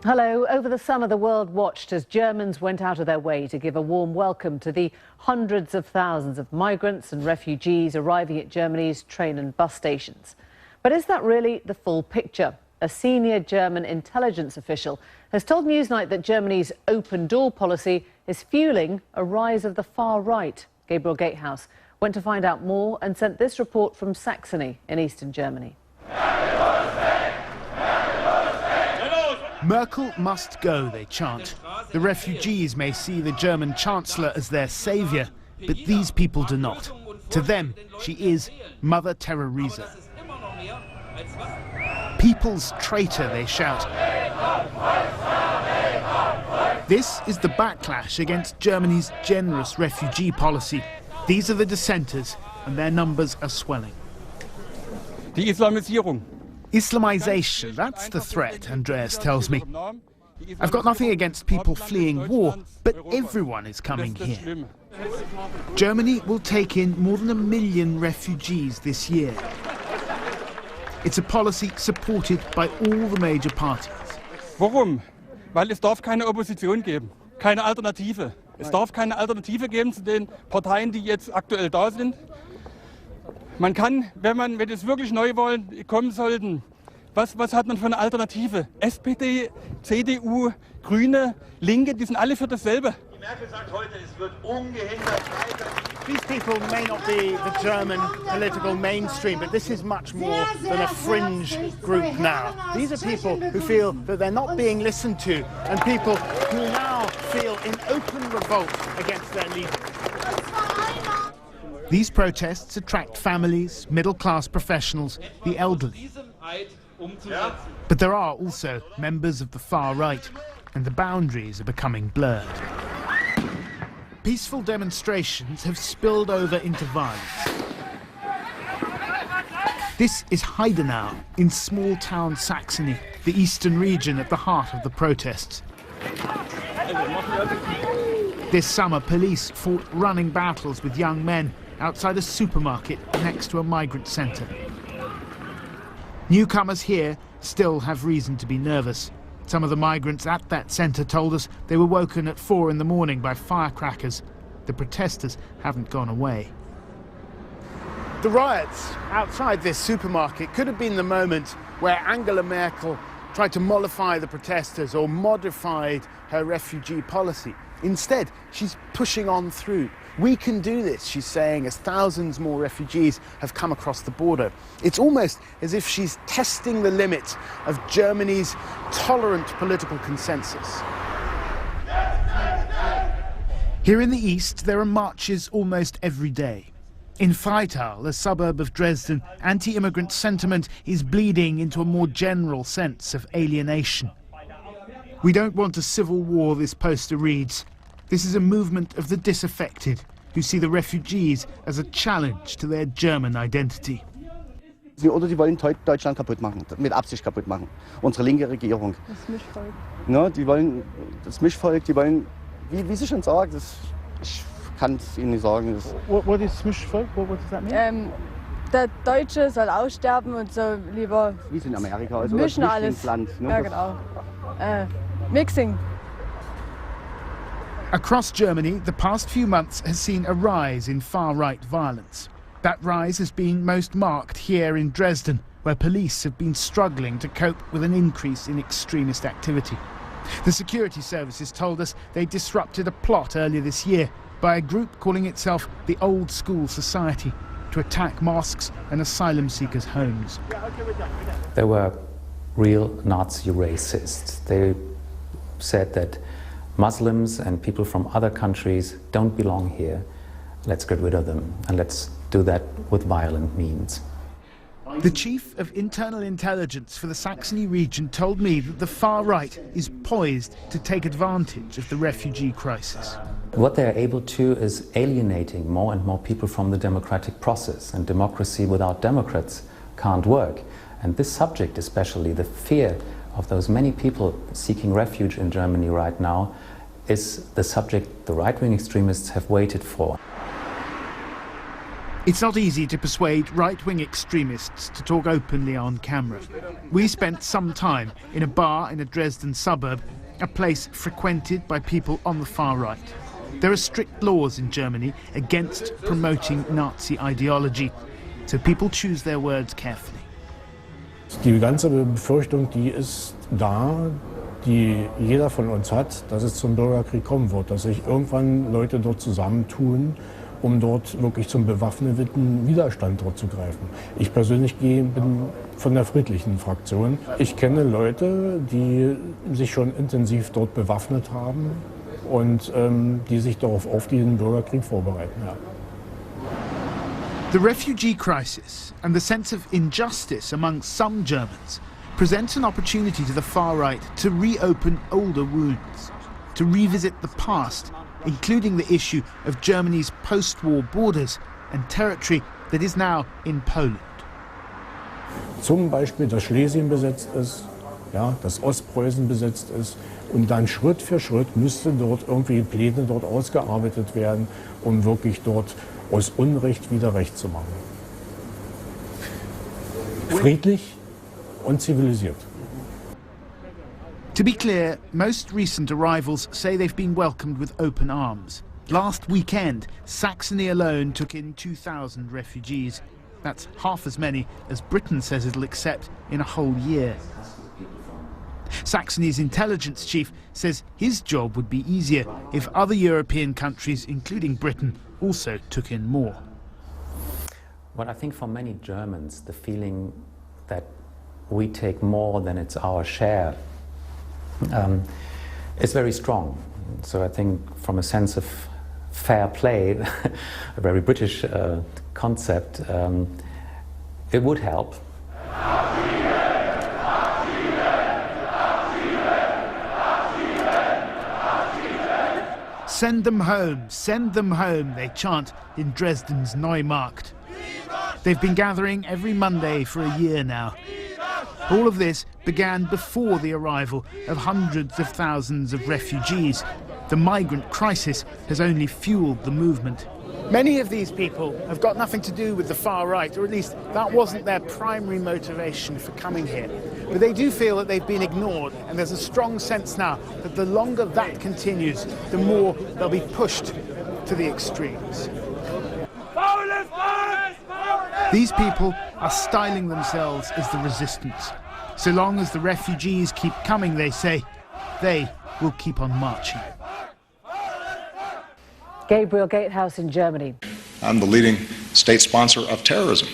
Hello. Over the summer, the world watched as Germans went out of their way to give a warm welcome to the hundreds of thousands of migrants and refugees arriving at Germany's train and bus stations. But is that really the full picture? A senior German intelligence official has told Newsnight that Germany's open door policy is fueling a rise of the far right. Gabriel Gatehouse went to find out more and sent this report from Saxony in eastern Germany. Merkel must go, they chant. The refugees may see the German Chancellor as their saviour, but these people do not. To them, she is Mother Teresa. People's traitor, they shout. This is the backlash against Germany's generous refugee policy. These are the dissenters, and their numbers are swelling. Die Islamisierung. Islamization, that's the threat, Andreas tells me. I've got nothing against people fleeing war, but everyone is coming here. Germany will take in more than 1 million refugees this year. It's a policy supported by all the major parties. Warum? Weil es darf keine Opposition geben, keine Alternative. Es darf keine Alternative geben zu den Parteien, die jetzt aktuell da sind. Man kann, wenn es wirklich neu kommen sollten, was hat man für eine Alternative? SPD, CDU, Grüne, Linke, die sind alle für dasselbe. Die Merkel sagt heute, es wird ungehindert weiter. These people may not be the German political mainstream, but this is much more than a fringe group now. These are people who feel that they're not being listened to, and people who now feel in open revolt against their leaders. These protests attract families, middle-class professionals, the elderly. But there are also members of the far right, and the boundaries are becoming blurred. Peaceful demonstrations have spilled over into violence. This is Heidenau in small-town Saxony, the eastern region at the heart of the protests. This summer, police fought running battles with young men outside a supermarket next to a migrant centre. Newcomers here still have reason to be nervous. Some of the migrants at that centre told us they were woken at 4 in the morning by firecrackers. The protesters haven't gone away. The riots outside this supermarket could have been the moment where Angela Merkel tried to mollify the protesters or modified her refugee policy. Instead, she's pushing on through. We can do this, she's saying, as thousands more refugees have come across the border. It's almost as if she's testing the limits of Germany's tolerant political consensus. Here in the east, there are marches almost every day. In Freital, a suburb of Dresden, anti-immigrant sentiment is bleeding into a more general sense of alienation. We don't want a civil war, this poster reads. This is a movement of the disaffected, who see the refugees as a challenge to their German identity. Oder die wollen Deutschland kaputt machen, mit Absicht kaputt machen. Unsere linke Regierung. Das Mischvolk. Ja, die wollen das Mischvolk, die wollen, wie Sie schon sagen, ich kann es Ihnen nicht sagen. What is Mischvolk? What does that mean? Der Deutsche soll aussterben und so lieber Wie es in Amerika ist. mischen alles. Land, ne? Ja, genau. Mixing. Across Germany, the past few months has seen a rise in far-right violence. That rise has been most marked here in Dresden, where police have been struggling to cope with an increase in extremist activity. The security services told us they disrupted a plot earlier this year by a group calling itself the Old School Society to attack mosques and asylum seekers' homes. They were real Nazi racists. They said that Muslims and people from other countries don't belong here. Let's get rid of them, and let's do that with violent means. The chief of internal intelligence for the Saxony region told me that the far right is poised to take advantage of the refugee crisis. What they are able to is alienating more and more people from the democratic process, and democracy without Democrats can't work. And this subject, especially the fear of those many people seeking refuge in Germany right now, is the subject the right-wing extremists have waited for. It's not easy to persuade right-wing extremists to talk openly on camera. We spent some time in a bar in a Dresden suburb, a place frequented by people on the far right. There are strict laws in Germany against promoting Nazi ideology, so people choose their words carefully. Die ganze Befürchtung, die ist da, die jeder von uns hat, dass es zum Bürgerkrieg kommen wird, dass sich irgendwann Leute dort zusammentun, um dort wirklich zum bewaffneten Widerstand dort zu greifen. Ich persönlich bin von der friedlichen Fraktion. Ich kenne Leute, die sich schon intensiv dort bewaffnet haben und die sich darauf auf den Bürgerkrieg vorbereiten. Ja. The refugee crisis and the sense of injustice among some Germans presents an opportunity to the far right to reopen older wounds, to revisit the past, including the issue of Germany's post-war borders and territory that is now in Poland. Zum Beispiel, dass Schlesien besetzt ist, ja, dass Ostpreußen besetzt ist und dann Schritt für Schritt müsste dort irgendwie Pläne dort ausgearbeitet werden, um wirklich dort aus Unrecht wieder Recht zu machen. Friedlich und zivilisiert. To be clear, most recent arrivals say they've been welcomed with open arms. Last weekend, Saxony alone took in 2,000 refugees. That's half as many as Britain says it'll accept in a whole year. Saxony's intelligence chief says his job would be easier if other European countries, including Britain, also took in more. Well, I think for many Germans, the feeling that we take more than it's our share is very strong. So I think from a sense of fair play, a very British concept, it would help. Send them home, they chant in Dresden's Neumarkt. They've been gathering every Monday for a year now. All of this began before the arrival of hundreds of thousands of refugees. The migrant crisis has only fueled the movement. Many of these people have got nothing to do with the far right, or at least that wasn't their primary motivation for coming here. But they do feel that they've been ignored, and there's a strong sense now that the longer that continues, the more they'll be pushed to the extremes. These people are styling themselves as the resistance. So long as the refugees keep coming, they say, they will keep on marching. Gabriel Gatehouse in Germany. I'm the leading state sponsor of terrorism.